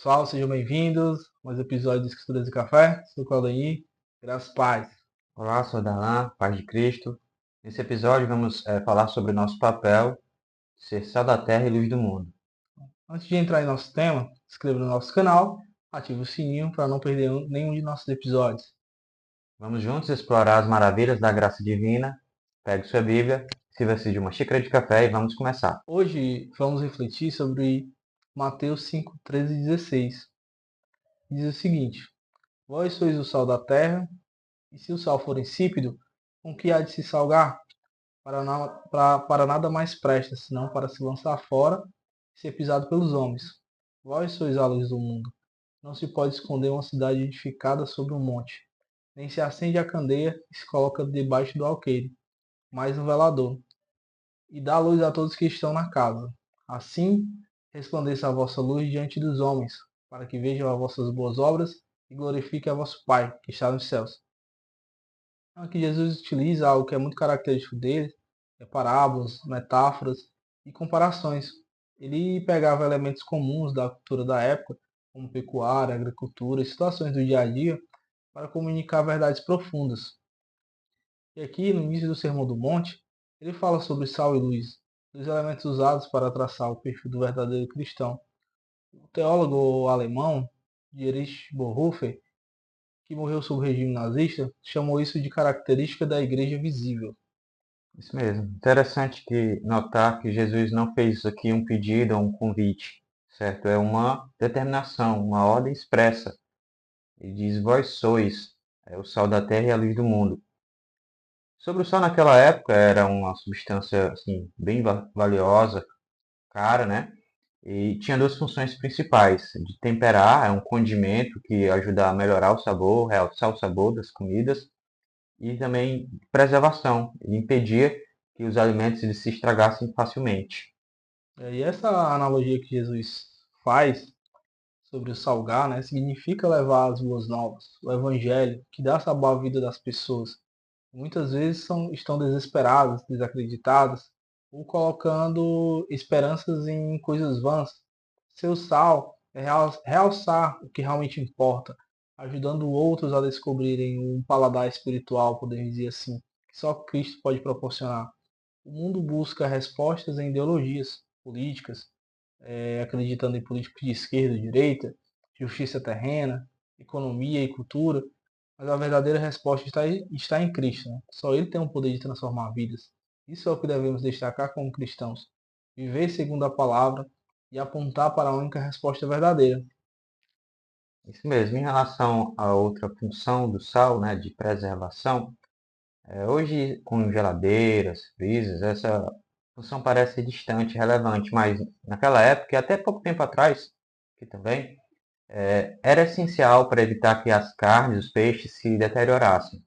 Pessoal, sejam bem-vindos a mais um episódio de Escrituras e Café. Sou o Claudio, graças a paz. Olá, sou Darlan, paz de Cristo. Nesse episódio vamos falar sobre o nosso papel de ser sal da terra e luz do mundo. Antes de entrar em nosso tema, se inscreva no nosso canal, ative o sininho para não perder nenhum de nossos episódios. Vamos juntos explorar as maravilhas da graça divina. Pegue sua Bíblia, sirva-se de uma xícara de café e vamos começar. Hoje vamos refletir sobre Mateus 5, 13 e 16. Diz o seguinte: Vós sois o sal da terra, e se o sal for insípido, com que há de se salgar? Para nada mais presta, senão para se lançar fora e ser pisado pelos homens. Vós sois a luz do mundo. Não se pode esconder uma cidade edificada sobre um monte, nem se acende a candeia e se coloca debaixo do alqueire, mas no velador, e dá luz a todos que estão na casa. Assim resplandeça a vossa luz diante dos homens, para que vejam as vossas boas obras e glorifiquem a vosso Pai, que está nos céus. Aqui Jesus utiliza algo que é muito característico dele, parábolas, metáforas e comparações. Ele pegava elementos comuns da cultura da época, como pecuária, agricultura e situações do dia a dia, para comunicar verdades profundas. E aqui, no início do Sermão do Monte, ele fala sobre sal e luz, dos elementos usados para traçar o perfil do verdadeiro cristão. O teólogo alemão, Dietrich Bonhoeffer, que morreu sob o regime nazista, chamou isso de característica da igreja visível. Isso mesmo. Interessante que notar que Jesus não fez isso aqui um pedido ou um convite, certo? É uma determinação, uma ordem expressa. Ele diz: Vós sois o sal da terra e a luz do mundo. Sobre o sal naquela época era uma substância assim bem valiosa, cara, né? E tinha duas funções principais: de temperar, é um condimento que ajuda a melhorar o sabor, realçar o sabor das comidas, e também preservação, ele impedia que os alimentos eles se estragassem facilmente. E essa analogia que Jesus faz sobre o salgar, né, significa levar as boas novas, o evangelho, que dá sabor à vida das pessoas. Muitas vezes estão desesperadas, desacreditadas, ou colocando esperanças em coisas vãs. Seu sal é realçar o que realmente importa, ajudando outros a descobrirem um paladar espiritual, podemos dizer assim, que só Cristo pode proporcionar. O mundo busca respostas em ideologias políticas, acreditando em políticos de esquerda e direita, justiça terrena, economia e cultura, mas a verdadeira resposta está em Cristo. Né? Só Ele tem o poder de transformar vidas. Isso é o que devemos destacar como cristãos. Viver segundo a palavra e apontar para a única resposta verdadeira. Isso mesmo. Em relação à outra função do sal, né, de preservação, hoje com geladeiras, freezers, essa função parece distante, relevante, mas naquela época e até pouco tempo atrás, que também era essencial para evitar que as carnes, os peixes se deteriorassem.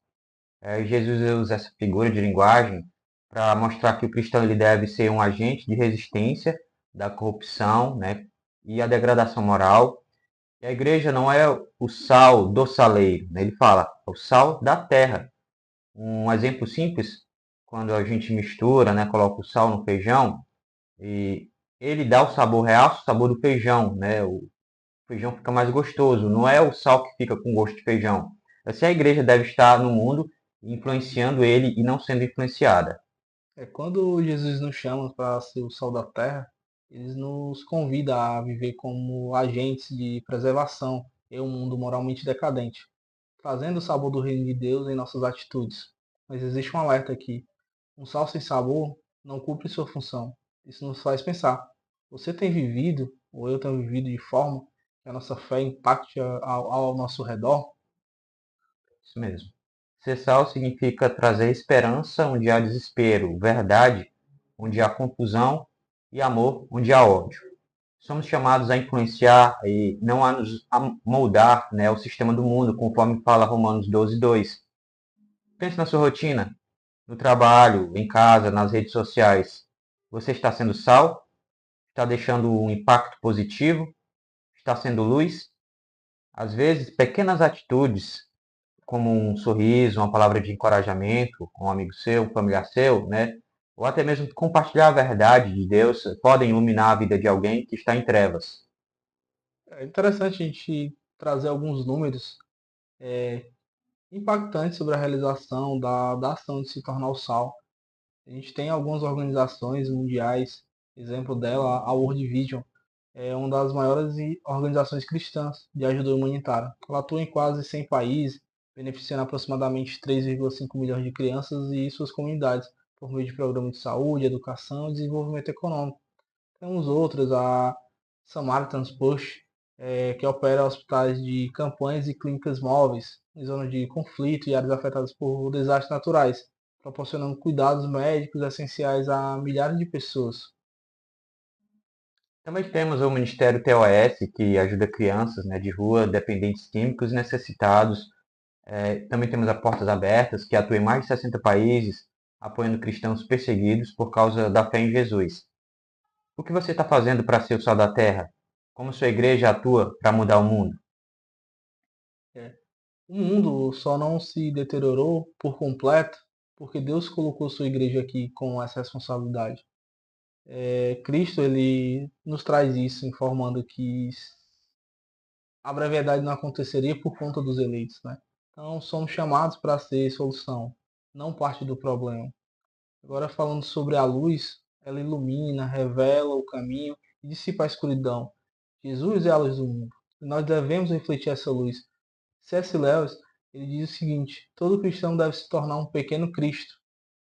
Jesus usa essa figura de linguagem para mostrar que o cristão ele deve ser um agente de resistência da corrupção, né, e a degradação moral. E a igreja não é o sal do saleiro, né? Ele fala, é o sal da terra. Um exemplo simples, quando a gente mistura, né, coloca o sal no feijão, e ele dá o sabor real, o sabor do feijão, né? O feijão fica mais gostoso. Não é o sal que fica com gosto de feijão. Assim a igreja deve estar no mundo influenciando ele e não sendo influenciada. Quando Jesus nos chama para ser o sal da terra, ele nos convida a viver como agentes de preservação em um mundo moralmente decadente, trazendo o sabor do reino de Deus em nossas atitudes. Mas existe um alerta aqui. Um sal sem sabor não cumpre sua função. Isso nos faz pensar. Você tem vivido, ou eu tenho vivido de forma que a nossa fé impacte ao nosso redor? Isso mesmo. Ser sal significa trazer esperança onde há desespero, verdade onde há confusão e amor onde há ódio. Somos chamados a influenciar e não a nos moldar, né, o sistema do mundo, conforme fala Romanos 12:2. Pense na sua rotina, no trabalho, em casa, nas redes sociais. Você está sendo sal? Está deixando um impacto positivo? Está sendo luz? Às vezes, pequenas atitudes, como um sorriso, uma palavra de encorajamento, um amigo seu, um familiar seu, né? Ou até mesmo compartilhar a verdade de Deus, podem iluminar a vida de alguém que está em trevas. É interessante a gente trazer alguns números impactantes sobre a realização da ação de se tornar o sal. A gente tem algumas organizações mundiais, exemplo dela, a World Vision, é uma das maiores organizações cristãs de ajuda humanitária. Ela atua em quase 100 países, beneficiando aproximadamente 3,5 milhões de crianças e suas comunidades, por meio de programas de saúde, educação e desenvolvimento econômico. Temos outras, a Samaritan's Push, que opera hospitais de campanhas e clínicas móveis em zonas de conflito e áreas afetadas por desastres naturais, proporcionando cuidados médicos essenciais a milhares de pessoas. Também temos o Ministério TOS, que ajuda crianças, né, de rua, dependentes químicos e necessitados. Também temos a Portas Abertas, que atua em mais de 60 países, apoiando cristãos perseguidos por causa da fé em Jesus. O que você está fazendo para ser o sal da terra? Como sua igreja atua para mudar o mundo? O mundo só não se deteriorou por completo porque Deus colocou sua igreja aqui com essa responsabilidade. Cristo ele nos traz isso, informando que a brevidade não aconteceria por conta dos eleitos, né? Então somos chamados para ser solução, não parte do problema. Agora falando sobre a luz, ela ilumina, revela o caminho e dissipa a escuridão. Jesus é a luz do mundo. E nós devemos refletir essa luz. C.S. Lewis ele diz o seguinte: todo cristão deve se tornar um pequeno Cristo.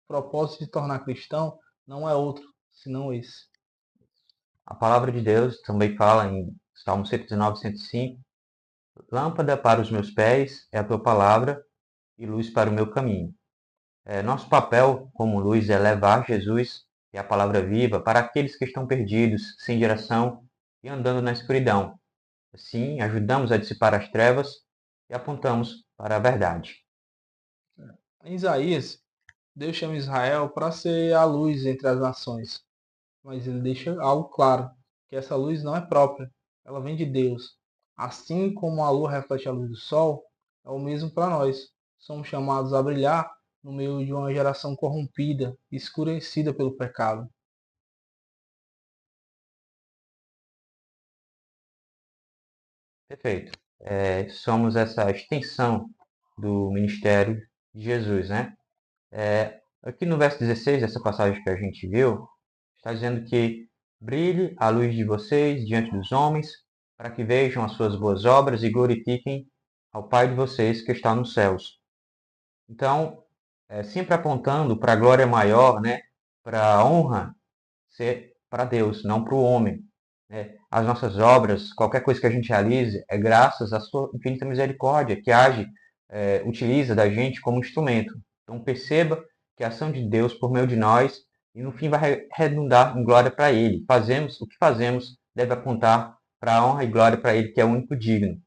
O propósito de tornar cristão não é outro, senão esse. A palavra de Deus também fala em Salmo 119, 105: Lâmpada para os meus pés é a tua palavra e luz para o meu caminho. Nosso papel como luz é levar Jesus e a palavra viva para aqueles que estão perdidos, sem direção e andando na escuridão. Assim, ajudamos a dissipar as trevas e apontamos para a verdade. Em Isaías, Deus chama Israel para ser a luz entre as nações, mas ele deixa algo claro, que essa luz não é própria, ela vem de Deus. Assim como a lua reflete a luz do sol, é o mesmo para nós. Somos chamados a brilhar no meio de uma geração corrompida, escurecida pelo pecado. Perfeito. Somos essa extensão do ministério de Jesus, né? Aqui no verso 16, dessa passagem que a gente viu, está dizendo que brilhe a luz de vocês diante dos homens, para que vejam as suas boas obras e glorifiquem ao Pai de vocês que está nos céus. Então, sempre apontando para a glória maior, né? Para a honra ser para Deus, não para o homem. Né? As nossas obras, qualquer coisa que a gente realize, é graças à sua infinita misericórdia, que age, utiliza da gente como instrumento. Então perceba que a ação de Deus por meio de nós, e no fim vai redundar em glória para Ele. Fazemos o que fazemos, deve apontar para a honra e glória para Ele, que é o único digno.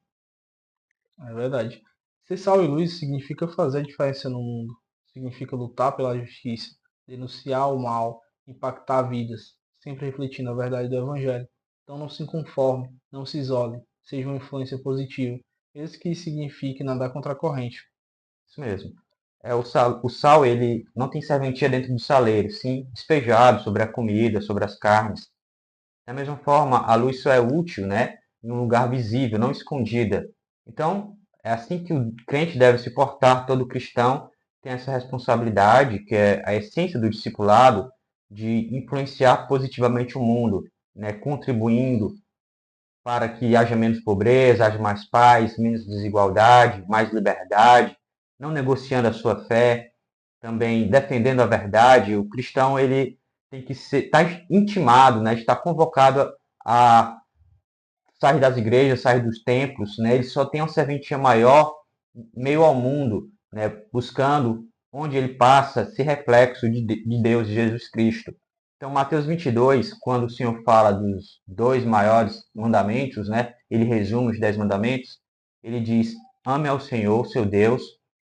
É verdade. Ser sal e luz significa fazer a diferença no mundo, significa lutar pela justiça, denunciar o mal, impactar vidas, sempre refletindo a verdade do Evangelho. Então não se conforme, não se isole, seja uma influência positiva, mesmo que signifique nadar contra a corrente. Isso mesmo. O sal, ele não tem serventia dentro do saleiro, sim despejado sobre a comida, sobre as carnes. Da mesma forma, a luz só é útil, né, em um lugar visível, não escondida. Então, é assim que o crente deve se portar. Todo cristão tem essa responsabilidade, que é a essência do discipulado, de influenciar positivamente o mundo, né, contribuindo para que haja menos pobreza, haja mais paz, menos desigualdade, mais liberdade, não negociando a sua fé, também defendendo a verdade. O cristão ele tem que estar intimado, né, está convocado a sair das igrejas, sair dos templos, né? Ele só tem uma serventia maior meio ao mundo, né? Buscando onde ele passa ser reflexo de Deus, de Jesus Cristo. Então, Mateus 22, quando o Senhor fala dos dois maiores mandamentos, né? Ele resume os 10 mandamentos. Ele diz: ame ao Senhor, seu Deus,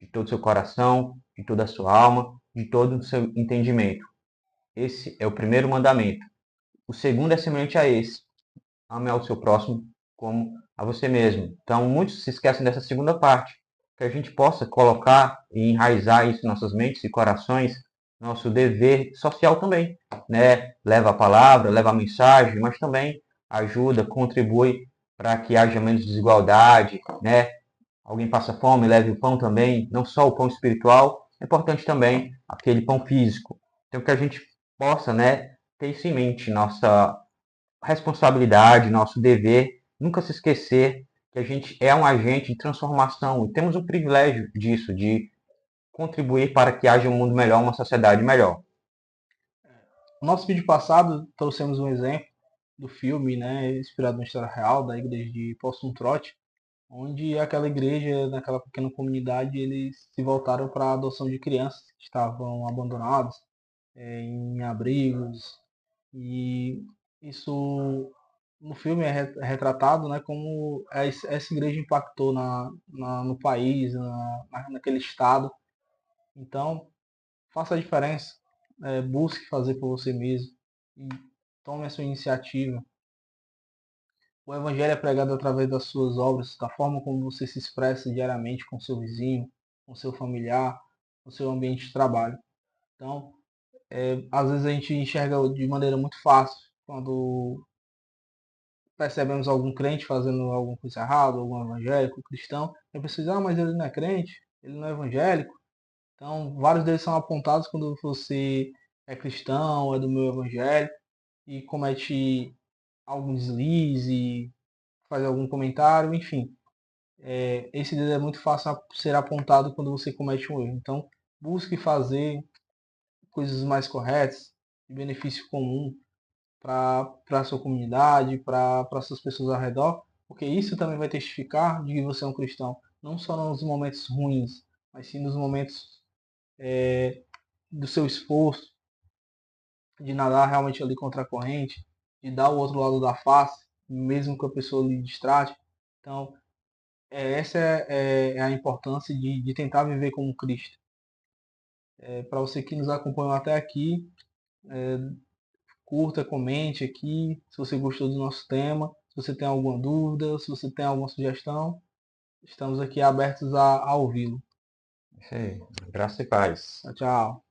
de todo o seu coração, de toda a sua alma, de todo o seu entendimento. Esse é o primeiro mandamento. O segundo é semelhante a esse: ame ao seu próximo como a você mesmo. Então, muitos se esquecem dessa segunda parte, que a gente possa colocar e enraizar isso em nossas mentes e corações, nosso dever social também, né? Leva a palavra, leva a mensagem, mas também ajuda, contribui para que haja menos desigualdade, né? Alguém passa fome, leve o pão também, não só o pão espiritual, é importante também aquele pão físico. Então que a gente possa, né, ter isso em mente, nossa responsabilidade, nosso dever, nunca se esquecer que a gente é um agente de transformação e temos o privilégio disso, de contribuir para que haja um mundo melhor, uma sociedade melhor. No nosso vídeo passado, trouxemos um exemplo do filme, né, inspirado na história real da igreja de Poços Trote, onde aquela igreja, naquela pequena comunidade, eles se voltaram para a adoção de crianças que estavam abandonadas em abrigos. E isso no filme é retratado, né, como essa igreja impactou no país, naquele estado. Então, faça a diferença, busque fazer por você mesmo e tome a sua iniciativa. O evangelho é pregado através das suas obras, da forma como você se expressa diariamente com seu vizinho, com seu familiar, com seu ambiente de trabalho. Então, às vezes a gente enxerga de maneira muito fácil quando percebemos algum crente fazendo alguma coisa errada, algum evangélico, cristão, e a pessoa diz, ah, mas ele não é crente, ele não é evangélico. Então, vários deles são apontados quando você é cristão, é do meu evangelho, e comete algum deslize, faz algum comentário, enfim. Esse dedo é muito fácil a ser apontado quando você comete um erro. Então, busque fazer coisas mais corretas, de benefício comum para a sua comunidade, para essas pessoas ao redor, porque isso também vai testificar de que você é um cristão, não só nos momentos ruins, mas sim nos momentos do seu esforço, de nadar realmente ali contra a corrente, de dar o outro lado da face, mesmo que a pessoa lhe distrate. Então, essa é a importância de tentar viver como Cristo. Para você que nos acompanhou até aqui, curta, comente aqui se você gostou do nosso tema, se você tem alguma dúvida, se você tem alguma sugestão, estamos aqui abertos a ouvi-lo. Isso aí. Graça e paz. Tchau, tchau.